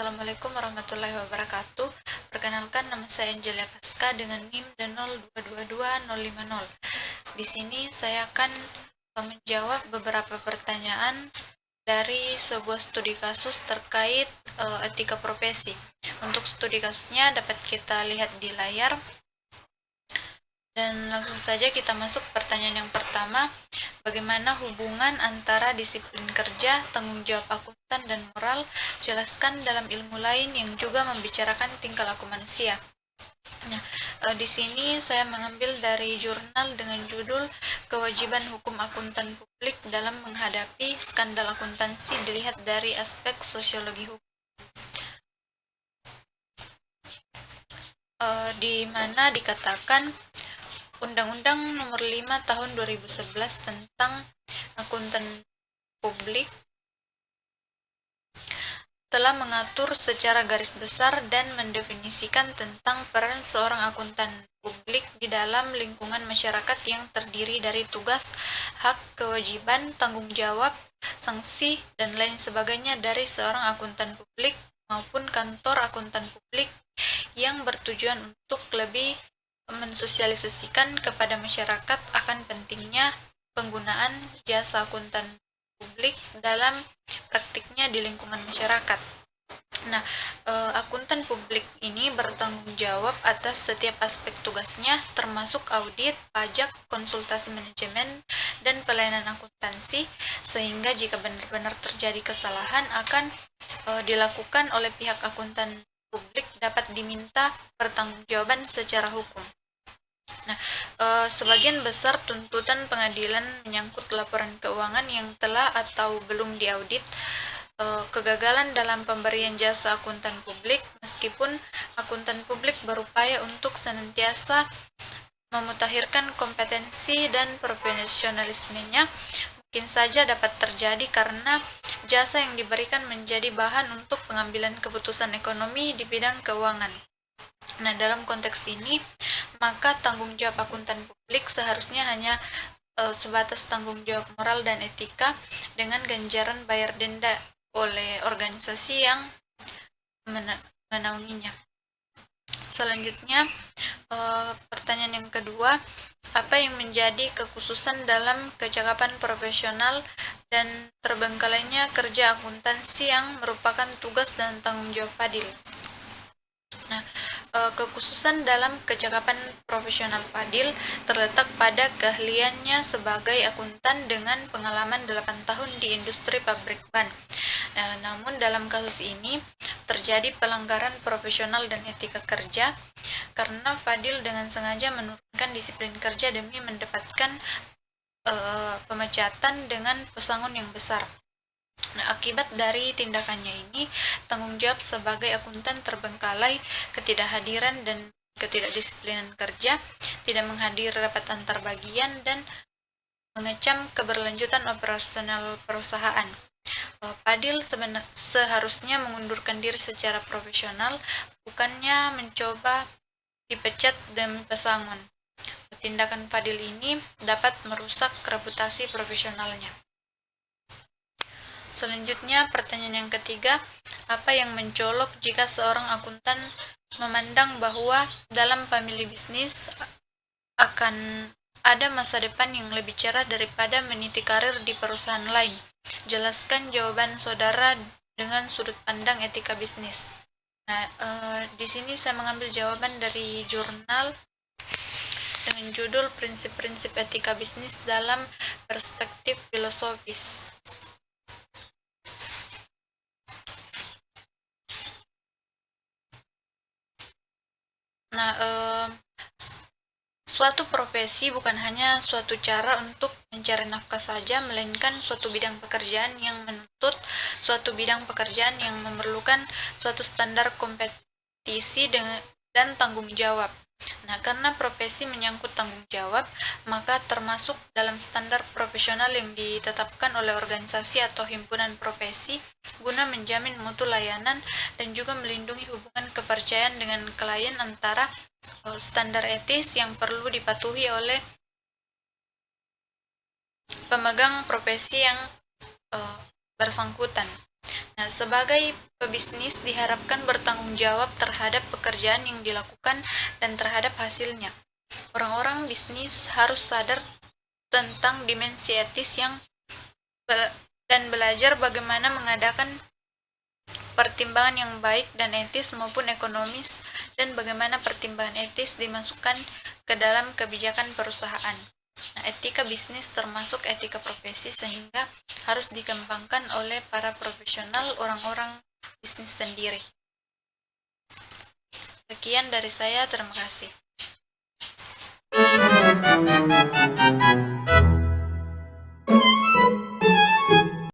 Assalamualaikum warahmatullahi wabarakatuh. Perkenalkan, nama saya Angelia Pasca dengan NIM dan 0222050. Di sini saya akan menjawab beberapa pertanyaan dari sebuah studi kasus terkait etika profesi. Untuk studi kasusnya dapat kita lihat di layar. Dan langsung saja kita masuk pertanyaan yang pertama. Bagaimana hubungan antara disiplin kerja, tanggung jawab akuntan, dan moral? Jelaskan dalam ilmu lain yang juga membicarakan tingkah laku manusia. Nah, di sini saya mengambil dari jurnal dengan judul Kewajiban Hukum Akuntan Publik dalam Menghadapi Skandal Akuntansi Dilihat dari Aspek Sosiologi Hukum. Di mana dikatakan Undang-Undang Nomor 5 Tahun 2011 tentang Akuntan Publik telah mengatur secara garis besar dan mendefinisikan tentang peran seorang akuntan publik di dalam lingkungan masyarakat yang terdiri dari tugas, hak, kewajiban, tanggung jawab, sanksi, dan lain sebagainya dari seorang akuntan publik maupun kantor akuntan publik yang bertujuan untuk lebih mensosialisasikan kepada masyarakat akan pentingnya penggunaan jasa akuntan publik dalam praktiknya di lingkungan masyarakat. Nah, akuntan publik ini bertanggung jawab atas setiap aspek tugasnya, termasuk audit, pajak, konsultasi manajemen, dan pelayanan akuntansi, sehingga jika benar-benar terjadi kesalahan akan dilakukan oleh pihak akuntan publik dapat diminta pertanggungjawaban secara hukum. Nah, sebagian besar tuntutan pengadilan menyangkut laporan keuangan yang telah atau belum diaudit, kegagalan dalam pemberian jasa akuntan publik, meskipun akuntan publik berupaya untuk senantiasa memutakhirkan kompetensi dan profesionalismenya, mungkin saja dapat terjadi karena jasa yang diberikan menjadi bahan untuk pengambilan keputusan ekonomi di bidang keuangan. Nah, dalam konteks ini, maka tanggung jawab akuntan publik seharusnya hanya sebatas tanggung jawab moral dan etika dengan ganjaran bayar denda oleh organisasi yang menaunginya. Selanjutnya, pertanyaan yang kedua, apa yang menjadi kekhususan dalam kecakapan profesional dan terbengkalainya kerja akuntansi yang merupakan tugas dan tanggung jawab Fadil? Nah, kekhususan dalam kecakapan profesional Fadil terletak pada keahliannya sebagai akuntan dengan pengalaman 8 tahun di industri pabrik ban. Namun dalam kasus ini terjadi pelanggaran profesional dan etika kerja karena Fadil dengan sengaja menurunkan disiplin kerja demi mendapatkan pemecatan dengan pesangon yang besar. Nah, akibat dari tindakannya ini, tanggung jawab sebagai akuntan terbengkalai, ketidakhadiran dan ketidakdisiplinan kerja, tidak menghadiri rapat antar bagian, dan mengecam keberlanjutan operasional perusahaan. Fadil seharusnya mengundurkan diri secara profesional, bukannya mencoba dipecat demi pesangon. Tindakan Fadil ini dapat merusak reputasi profesionalnya. Selanjutnya, pertanyaan yang ketiga, apa yang mencolok jika seorang akuntan memandang bahwa dalam family bisnis akan ada masa depan yang lebih cerah daripada meniti karir di perusahaan lain? Jelaskan jawaban saudara dengan sudut pandang etika bisnis. Nah, di sini saya mengambil jawaban dari jurnal dengan judul Prinsip-prinsip Etika Bisnis dalam Perspektif Filosofis. Nah, suatu profesi bukan hanya suatu cara untuk mencari nafkah saja, melainkan suatu bidang pekerjaan yang memerlukan suatu standar kompetisi dan tanggung jawab. Nah, karena profesi menyangkut tanggung jawab, maka termasuk dalam standar profesional yang ditetapkan oleh organisasi atau himpunan profesi guna menjamin mutu layanan dan juga melindungi hubungan kepercayaan dengan klien antara standar etis yang perlu dipatuhi oleh pemegang profesi yang bersangkutan. Nah, sebagai pebisnis diharapkan bertanggung jawab terhadap pekerjaan yang dilakukan dan terhadap hasilnya. Orang-orang bisnis harus sadar tentang dimensi etis dan belajar bagaimana mengadakan pertimbangan yang baik dan etis maupun ekonomis, dan bagaimana pertimbangan etis dimasukkan ke dalam kebijakan perusahaan. Nah, etika bisnis termasuk etika profesi sehingga harus dikembangkan oleh para profesional orang-orang bisnis sendiri. Sekian dari saya, terima kasih.